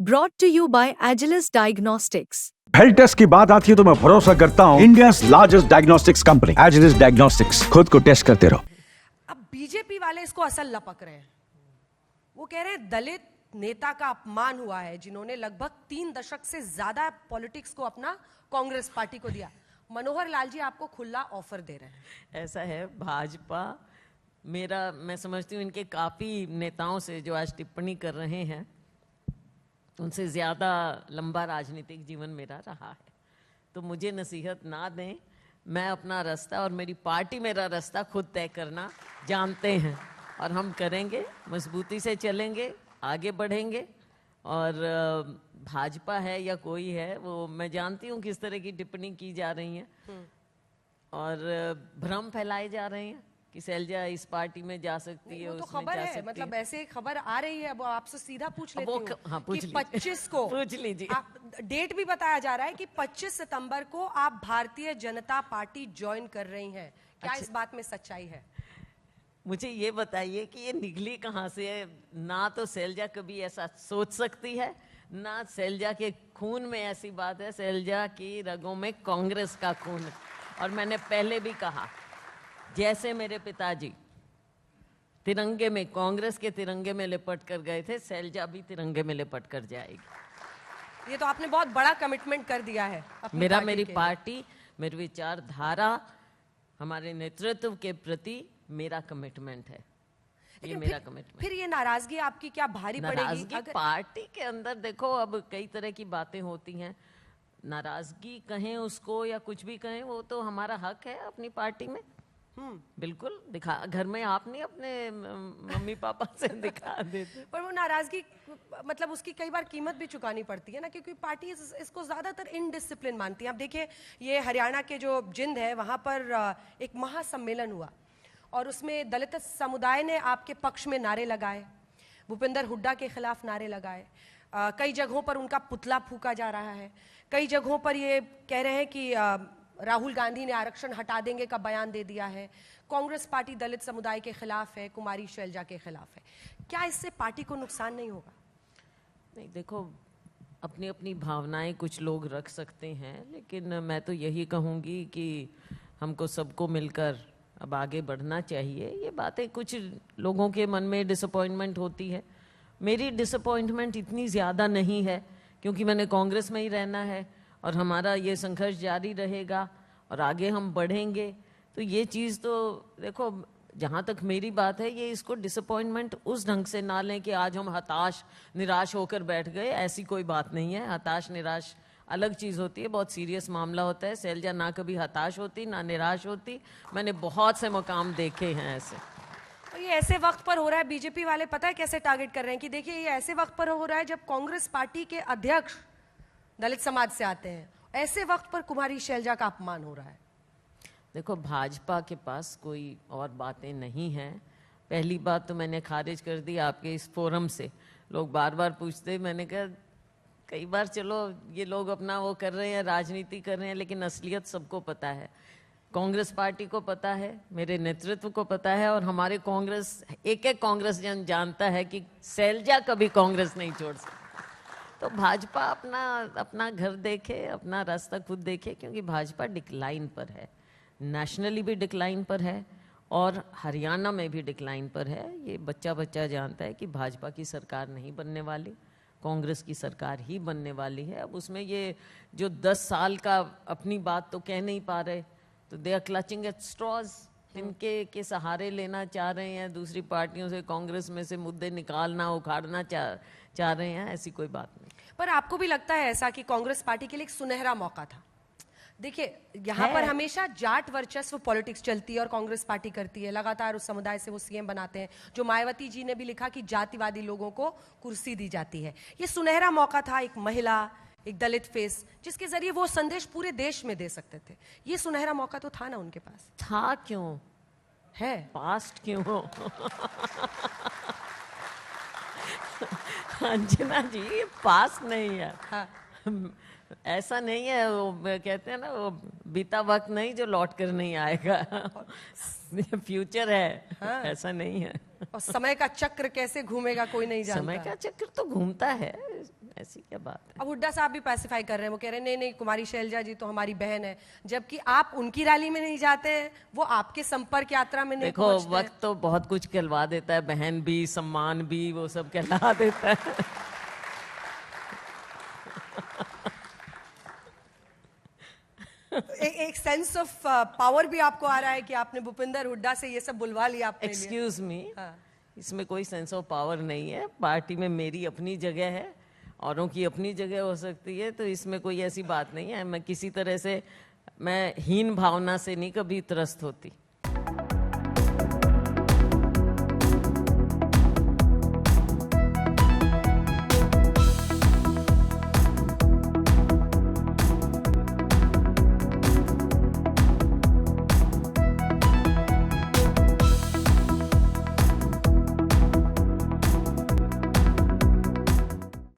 Brought to you by Agilus Diagnostics. Health test की बात आती है तो मैं भरोसा करता हूँ India largest diagnostics company Agilus diagnostics. खुद को टेस्ट करते रहो। अब बीजेपी वाले इसको असल लपक रहे हैं। वो कह रहे हैं दलित नेता का अपमान हुआ है जिन्होंने लगभग 3 दशक से ज्यादा पॉलिटिक्स को अपना कांग्रेस पार्टी को दिया। मनोहर लाल जी आपको खुला ऑफर दे रहे हैं। ऐसा है, भाजपा मैं समझती हूँ इनके काफ़ी नेताओं से जो आज टिप्पणी कर रहे हैं उनसे ज़्यादा लंबा राजनीतिक जीवन मेरा रहा है, तो मुझे नसीहत ना दें। मैं अपना रास्ता और मेरी पार्टी मेरा रास्ता खुद तय करना जानते हैं और हम करेंगे, मजबूती से चलेंगे, आगे बढ़ेंगे। और भाजपा है या कोई है, वो मैं जानती हूँ किस तरह की टिप्पणी की जा रही है और भ्रम फैलाए जा रहे हैं कि शैलजा इस पार्टी में जा सकती है, वो तो उसमें खबर जा है, सकती मतलब ऐसे खबर आ रही है। अब आपसे सीधा पूछ लेती हूँ हाँ, पूछ कि लीजिए। 25 को पूछ लीजिए। डेट भी बताया जा रहा है कि 25 सितंबर को आप भारतीय जनता पार्टी ज्वाइन कर रही हैं। क्या अच्छा। इस बात में सच्चाई है? मुझे ये बताइए कि ये निकली कहाँ से है? ना तो शैलजा कभी ऐसा सोच सकती है, ना शैलजा के खून में ऐसी बात है। शैलजा की रगों में कांग्रेस का खून है। और मैंने पहले भी कहा, जैसे मेरे पिताजी तिरंगे में, कांग्रेस के तिरंगे में लिपट कर गए थे, शैलजा भी तिरंगे में लिपट कर जाएगी। ये तो आपने बहुत बड़ा कमिटमेंट कर दिया है अपनी मेरी के लिए। पार्टी, मेरी विचारधारा, हमारे नेतृत्व के प्रति मेरा कमिटमेंट है। ये मेरा कमिटमेंट। फिर ये नाराजगी आपकी क्या भारी पड़ेगी? नाराजगी पार्टी के अंदर देखो, अब कई तरह की बातें होती हैं। नाराजगी कहें उसको या कुछ भी कहें, वो तो हमारा हक है अपनी पार्टी में। बिल्कुल दिखा, घर में आप नहीं अपने मम्मी पापा से दिखा देते। पर वो नाराजगी मतलब उसकी कई बार कीमत भी चुकानी पड़ती है ना, क्योंकि पार्टी इसको ज्यादातर इनडिसिप्लिन मानती है। आप देखिए, ये हरियाणा के जो जिंद है वहां पर एक महासम्मेलन हुआ और उसमें दलित समुदाय ने आपके पक्ष में नारे लगाए, भूपेंद्र हुड्डा के खिलाफ नारे लगाए। कई जगहों पर उनका पुतला फूका जा रहा है। कई जगहों पर ये कह रहे हैं कि राहुल गांधी ने आरक्षण हटा देंगे का बयान दे दिया है। कांग्रेस पार्टी दलित समुदाय के खिलाफ है, कुमारी शैलजा के खिलाफ है। क्या इससे पार्टी को नुकसान नहीं होगा? नहीं, देखो, अपनी अपनी भावनाएं कुछ लोग रख सकते हैं, लेकिन मैं तो यही कहूँगी कि हमको सबको मिलकर अब आगे बढ़ना चाहिए। ये बातें कुछ लोगों के मन में डिसअपॉइंटमेंट होती है। मेरी डिसअपॉइंटमेंट इतनी ज़्यादा नहीं है, क्योंकि मैंने कांग्रेस में ही रहना है और हमारा ये संघर्ष जारी रहेगा और आगे हम बढ़ेंगे। तो ये चीज़ तो देखो, जहाँ तक मेरी बात है, ये इसको डिसअपॉइंटमेंट उस ढंग से ना लें कि आज हम हताश निराश होकर बैठ गए। ऐसी कोई बात नहीं है। हताश निराश अलग चीज़ होती है, बहुत सीरियस मामला होता है। शैलजा ना कभी हताश होती ना निराश होती। मैंने बहुत से मुकाम देखे हैं ऐसे। और ये ऐसे वक्त पर हो रहा है, बीजेपी वाले पता है कैसे टारगेट कर रहे हैं कि देखिए ये ऐसे वक्त पर हो रहा है जब कांग्रेस पार्टी के अध्यक्ष दलित समाज से आते हैं। ऐसे वक्त पर कुमारी शैलजा का अपमान हो रहा है। देखो, भाजपा के पास कोई और बातें नहीं हैं। पहली बात तो मैंने खारिज कर दी आपके इस फोरम से। लोग बार बार पूछते, मैंने कहा कई बार, चलो ये लोग अपना वो कर रहे हैं, राजनीति कर रहे हैं, लेकिन असलियत सबको पता है। कांग्रेस पार्टी को पता है, मेरे नेतृत्व को पता है और हमारे कांग्रेस, एक एक कांग्रेस जन जानता है कि शैलजा कभी कांग्रेस नहीं छोड़ सकती। तो भाजपा अपना घर देखे, अपना रास्ता खुद देखे, क्योंकि भाजपा डिक्लाइन पर है, नेशनली भी डिक्लाइन पर है और हरियाणा में भी डिक्लाइन पर है। ये बच्चा बच्चा जानता है कि भाजपा की सरकार नहीं बनने वाली, कांग्रेस की सरकार ही बनने वाली है। अब उसमें ये जो 10 साल का अपनी बात तो कह नहीं पा रहे, तो they are clutching at straws. इनके के सहारे लेना चाह रहे हैं, दूसरी पार्टियों से, कांग्रेस में से मुद्दे निकालना, उखाड़ना चाह रहे हैं। ऐसी कोई बात नहीं। पर आपको भी लगता है ऐसा कि कांग्रेस पार्टी के लिए एक सुनहरा मौका था? देखिए, यहाँ पर हमेशा जाट वर्चस्व पॉलिटिक्स चलती है और कांग्रेस पार्टी करती है। लगातार उस समुदाय से वो सीएम बनाते हैं। जो मायावती जी ने भी लिखा कि जातिवादी लोगों को कुर्सी दी जाती है। ये सुनहरा मौका था, एक महिला, एक दलित फेस, जिसके जरिए वो संदेश पूरे देश में दे सकते थे। ये सुनहरा मौका तो था ना उनके पास। था क्यों है, पास्ट क्यों हो? अंजना जी, पास नहीं है। हाँ। ऐसा नहीं है, वो कहते हैं ना, वो बीता वक्त नहीं जो लौट कर नहीं आएगा। फ्यूचर है, हाँ। ऐसा नहीं है। और समय का चक्र कैसे घूमेगा कोई नहीं जानता। समय का चक्र तो घूमता है, ऐसी क्या बात है। अब हुड्डा साहब भी पैसिफाई कर रहे हैं, वो कह रहे हैं नहीं नहीं कुमारी शैलजा जी तो हमारी बहन है, जबकि आप उनकी रैली में नहीं जाते हैं, वो आपके संपर्क यात्रा में नहीं देखो पहुंचते हैं। वक्त तो बहुत कुछ कहलवा देता है, बहन भी, सम्मान भी, वो सब कहला देता है। एक सेंस ऑफ पावर भी आपको आ रहा है कि आपने भूपिंदर हुड्डा से ये सब बुलवा लिया अपने लिए। एक्सक्यूज मी, हाँ। इसमें कोई सेंस ऑफ पावर नहीं है। पार्टी में मेरी अपनी जगह है, औरों की अपनी जगह हो सकती है, तो इसमें कोई ऐसी बात नहीं है। मैं किसी तरह से, मैं हीन भावना से नहीं कभी त्रस्त होती।